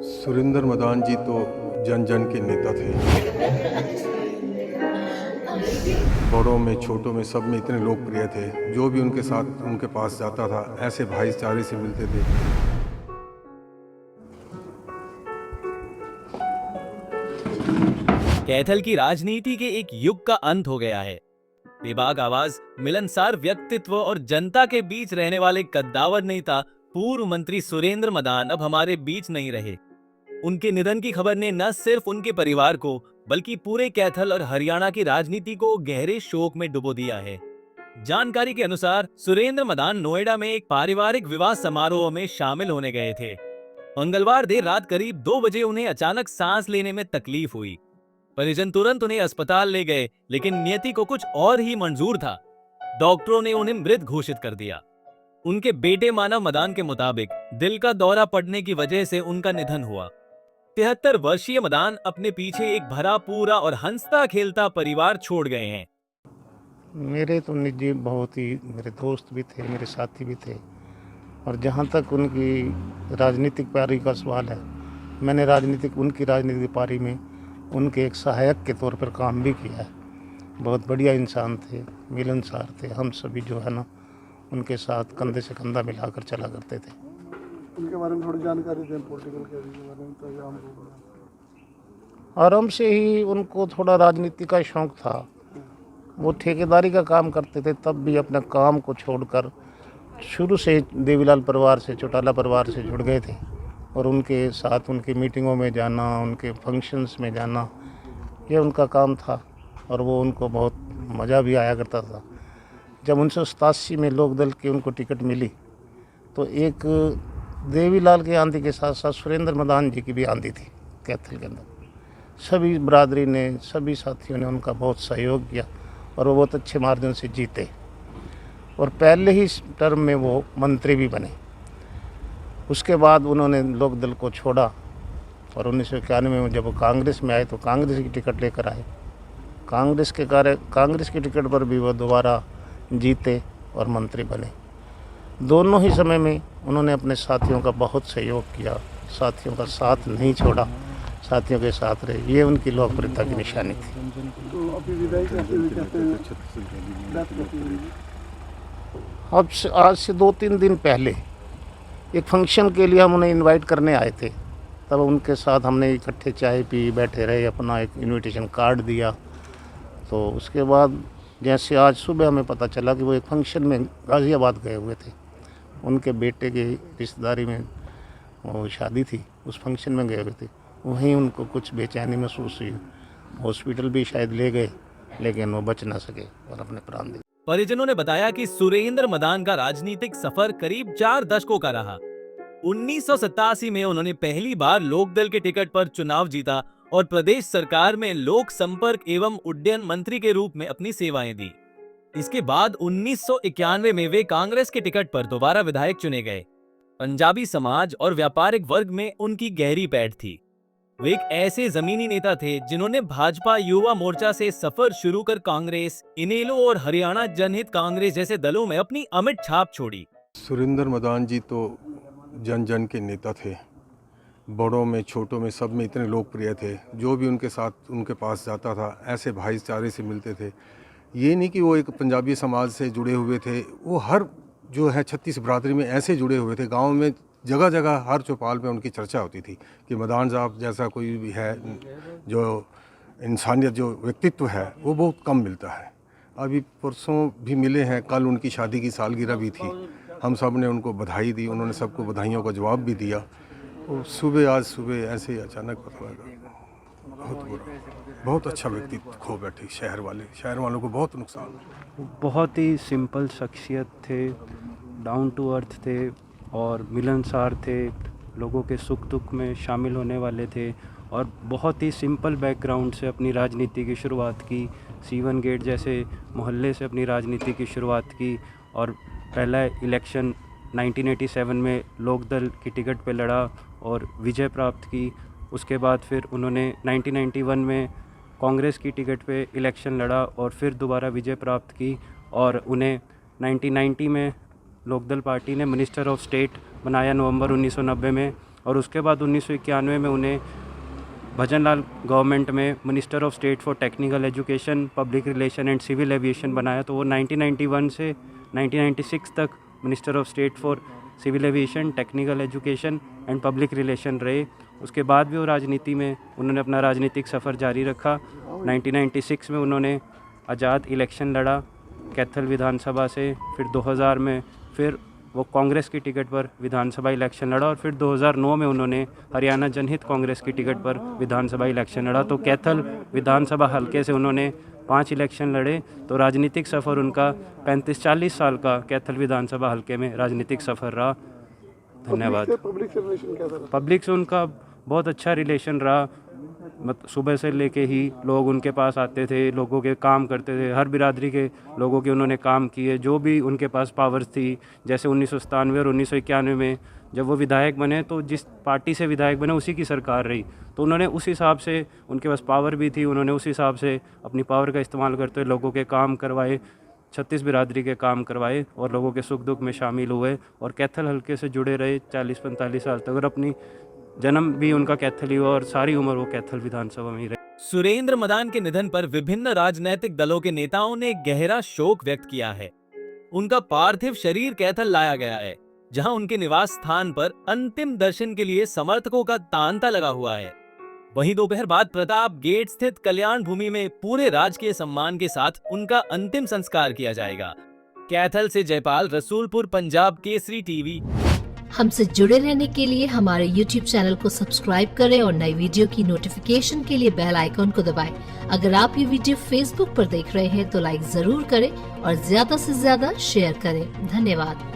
सुरेंद्र मदान जी तो जन जन के नेता थे। बड़ों में छोटों में सब में इतने लोकप्रिय थे। जो भी उनके साथ उनके पास जाता था ऐसे भाईचारे से मिलते थे। कैथल की राजनीति के एक युग का अंत हो गया है। बेबाक आवाज, मिलनसार व्यक्तित्व और जनता के बीच रहने वाले कद्दावर नेता पूर्व मंत्री सुरेंद्र मदान अब हमारे बीच नहीं रहे। उनके निधन की खबर ने न सिर्फ उनके परिवार को बल्कि पूरे कैथल और हरियाणा की राजनीति को गहरे शोक में डुबो दिया है। जानकारी के अनुसार सुरेंद्र मदान नोएडा में एक पारिवारिक विवाह समारोह में शामिल होने गए थे। मंगलवार देर रात करीब 2 बजे उन्हें अचानक सांस लेने में तकलीफ हुई। परिजन तुरंत उन्हें अस्पताल ले गए, लेकिन नियति को कुछ और ही मंजूर था। डॉक्टरों ने उन्हें मृत घोषित कर दिया। उनके बेटे मानव मदान के मुताबिक दिल का दौरा पड़ने की वजह से उनका निधन हुआ। 73 वर्षीय मदान अपने पीछे एक भरा पूरा और हंसता खेलता परिवार छोड़ गए हैं। मेरे तो निजी बहुत ही मेरे दोस्त भी थे, मेरे साथी भी थे। और जहाँ तक उनकी राजनीतिक पारी का सवाल है, मैंने उनकी राजनीतिक पारी में उनके एक सहायक के तौर पर काम भी किया है। बहुत बढ़िया इंसान थे, मिलनसार थे। हम सभी जो है ना उनके साथ कंधे से कंधा मिलाकर चला करते थे। उनके बारे में थोड़ी जानकारी दें, पॉलिटिकल कैरियर के बारे में, तो आम लोगों को। आरंभ से ही उनको थोड़ा राजनीति का शौक था। वो ठेकेदारी का काम करते थे, तब भी अपने काम को छोड़कर शुरू से देवीलाल परिवार से, चौटाला परिवार से जुड़ गए थे। और उनके साथ उनकी मीटिंगों में जाना, उनके फंक्शंस में जाना, ये उनका काम था। और वो उनको बहुत मज़ा भी आया करता था। जब 1987 में लोकदल की उनको टिकट मिली तो एक देवीलाल की आंधी के साथ साथ सुरेंद्र मदान जी की भी आंधी थी कैथल के अंदर। सभी बरादरी ने, सभी साथियों ने उनका बहुत सहयोग किया और वो बहुत अच्छे मार्जिन से जीते। और पहले ही टर्म में वो मंत्री भी बने। उसके बाद उन्होंने लोकदल को छोड़ा और 1991 में जब वो कांग्रेस में आए तो कांग्रेस की टिकट लेकर आए। कांग्रेस की टिकट पर भी वो दोबारा जीते और मंत्री बने। दोनों ही समय में उन्होंने अपने साथियों का बहुत सहयोग किया, साथियों का साथ नहीं छोड़ा, साथियों के साथ रहे। ये उनकी लोकप्रियता की निशानी थी। तो अभी विदाई करते हुए कहते हैं अब आज से 2-3 दिन पहले एक फंक्शन के लिए हम उन्हें इनवाइट करने आए थे। तब उनके साथ हमने इकट्ठे चाय पी, बैठे रहे, अपना एक इनविटेशन कार्ड दिया। तो उसके बाद जैसे आज सुबह हमें पता चला कि वो एक फंक्शन में गाज़ियाबाद गए हुए थे। उनके बेटे की रिश्तेदारी में वो शादी थी, उस फंक्शन में गए हुए थे। वहीं उनको कुछ बेचैनी महसूस हुई। हॉस्पिटल भी शायद ले गए, लेकिन वो बच ना सके और अपने प्राण दे। परिजनों ने बताया कि सुरेंद्र मदान का राजनीतिक सफर करीब 4 दशकों का रहा। 1987 में उन्होंने पहली बार लोकदल के टिकट पर चुनाव जीता और प्रदेश सरकार में लोक संपर्क एवं उड्डयन मंत्री के रूप में अपनी सेवाएं दी। इसके बाद 1991 में वे कांग्रेस के टिकट पर दोबारा विधायक चुने गए। पंजाबी समाज और व्यापारिक वर्ग में उनकी गहरी पैठ थी। वे एक ऐसे जमीनी नेता थे जिन्होंने भाजपा युवा मोर्चा से सफर शुरू कर कांग्रेस, इनेलो और हरियाणा जनहित कांग्रेस जैसे दलों में अपनी अमिट छाप छोड़ी। सुरेंद्र मदान जी तो जन जन के नेता थे। बड़ों में छोटों में सब में इतने लोकप्रिय थे। जो भी उनके साथ उनके पास जाता था ऐसे भाईचारे से मिलते थे। ये नहीं कि वो एक पंजाबी समाज से जुड़े हुए थे, वो हर जो है 36 बरादरी में ऐसे जुड़े हुए थे। गांव में जगह जगह हर चौपाल पे उनकी चर्चा होती थी कि मदान साहब जैसा कोई भी है, जो इंसानियत, जो व्यक्तित्व है, वो बहुत कम मिलता है। अभी परसों भी मिले हैं, कल उनकी शादी की सालगिरह भी थी। हम सब ने उनको बधाई दी, उन्होंने सबको बधाइयों का जवाब भी दिया। और आज सुबह ऐसे ही अचानक पता लगा, बहुत बुरा, बहुत अच्छा व्यक्तित्व खो बैठे। शहर वालों को बहुत नुकसान। बहुत ही सिंपल शख्सियत थे, डाउन टू अर्थ थे और मिलनसार थे। लोगों के सुख दुख में शामिल होने वाले थे और बहुत ही सिंपल बैकग्राउंड से अपनी राजनीति की शुरुआत की। सीवन गेट जैसे मोहल्ले से अपनी राजनीति की शुरुआत की और पहला इलेक्शन 1987 में लोकदल की टिकट पे लड़ा और विजय प्राप्त की। उसके बाद फिर उन्होंने 1991 में कांग्रेस की टिकट पे इलेक्शन लड़ा और फिर दोबारा विजय प्राप्त की और उन्हें 1990 में लोकदल पार्टी ने मिनिस्टर ऑफ स्टेट बनाया नवंबर 1990 में। और उसके बाद 1991 में उन्हें भजनलाल गवर्नमेंट में minister of state for technical education, public relation and civil aviation बनाया। तो वो 1991 से 1996 तक minister of state for civil aviation, technical education and public relation रहे। उसके बाद भी वो राजनीति में उन्होंने अपना राजनीतिक सफ़र जारी रखा। 1996 में उन्होंने आज़ाद इलेक्शन लड़ा कैथल विधानसभा से, फिर 2000 में फिर वो कांग्रेस की टिकट पर विधानसभा इलेक्शन लड़ा, और फिर 2009 में उन्होंने हरियाणा जनहित कांग्रेस की टिकट पर विधानसभा इलेक्शन लड़ा। तो कैथल विधानसभा हलके से उन्होंने 5 इलेक्शन लड़े। तो राजनीतिक सफ़र उनका 35-40 साल का कैथल विधानसभा हलके में राजनीतिक सफ़र रहा। धन्यवाद। पब्लिक से रिलेशन कैसा रहा? पब्लिक से उनका बहुत अच्छा रिलेशन रहा। सुबह से लेके ही लोग उनके पास आते थे, लोगों के काम करते थे, हर बिरादरी के लोगों के उन्होंने काम किए, जो भी उनके पास पावर्स थी। जैसे 1997 और 1991 में जब वो विधायक बने तो जिस पार्टी से विधायक बने उसी की सरकार रही, तो उन्होंने उस हिसाब से, उनके पास पावर भी थी, उन्होंने उस हिसाब से अपनी पावर का इस्तेमाल करते हुए लोगों के काम करवाए, 36 बिरादरी के काम करवाए और लोगों के सुख दुख में शामिल हुए और कैथल हल्के से जुड़े रहे 40-45 साल तक। और अपनी जन्म भी उनका कैथल ही हुआ और सारी उम्र वो कैथल विधानसभा में ही रहे। सुरेंद्र मदान के निधन पर विभिन्न राजनीतिक दलों के नेताओं ने गहरा शोक व्यक्त किया है। उनका पार्थिव शरीर कैथल लाया गया है, जहां उनके निवास स्थान पर अंतिम दर्शन के लिए समर्थकों का तांता लगा हुआ है। वहीं दोपहर बाद प्रताप गेट स्थित कल्याण भूमि में पूरे राजकीय सम्मान के साथ उनका अंतिम संस्कार किया जाएगा। कैथल से जयपाल, रसूलपुर, पंजाब केसरी टीवी। हमसे जुड़े रहने के लिए हमारे YouTube चैनल को सब्सक्राइब करें और नई वीडियो की नोटिफिकेशन के लिए बेल आइकॉन को दबाएं। अगर आप ये वीडियो Facebook पर देख रहे हैं तो लाइक जरूर करें और ज्यादा से ज्यादा शेयर करें। धन्यवाद।